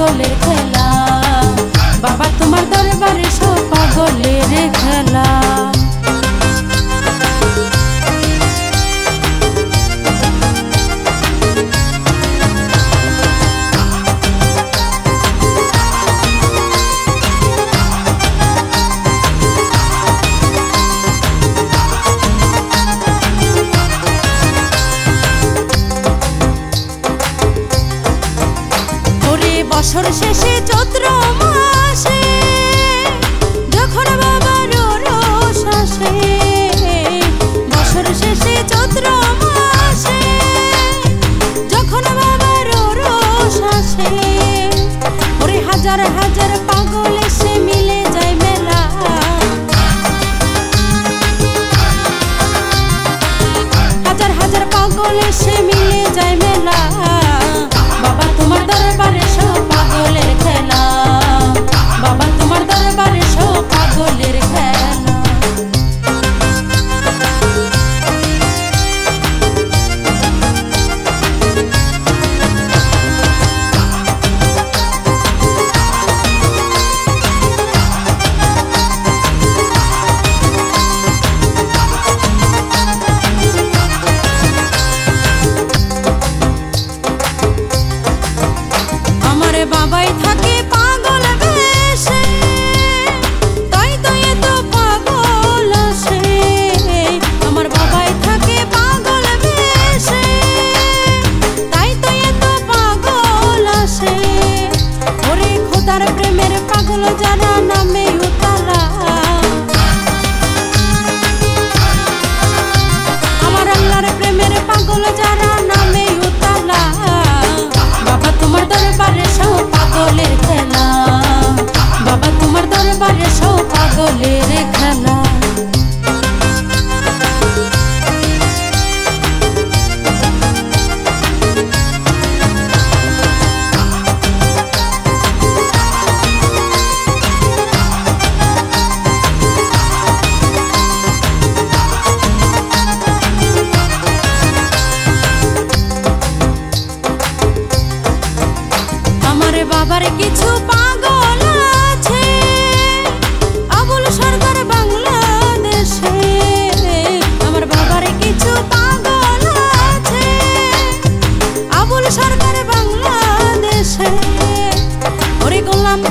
পাগলের খেলা, বাবা তোমার দরবারে সব পাগলের খেলা। বছর শেষে চৈত্র মাসে যখন বাবার রোষ আসে, বছর শেষে চৈত্র মাসে যখন বাবার রোষ আসে, ওরে হাজার হাজার পাগল এসে মিলে যায় মেলা, হাজার হাজার পাগল এসে মিলে যায় মেলা। বাবা তোমার দরবারে সব পাগলের খেলা, বাবা তোমার দরবারে সব পাগলের খেলা। বাবাই থাকে পাগল বেশে, তাই তো এত পাগল আসে, আমার বাবাই থাকে পাগল বেশে, তাই তো এত পাগল আসে। ওরে খোদার প্রেমের পাগল যারা নামে উতালা, আমার আল্লাহর প্রেমের পাগল যারা নামে উতালা, বাবা তোমার দরবারে সব পাগলের খেলা, বাবা তোমার দরবারে সব পাগলের খেলা। বাবার কিছু পাগল আছে আবুল সরকার বাংলাদেশে, আমার বাবার কিছু পাগল আছে আবুল সরকার বাংলাদেশে, ওরে গোলাম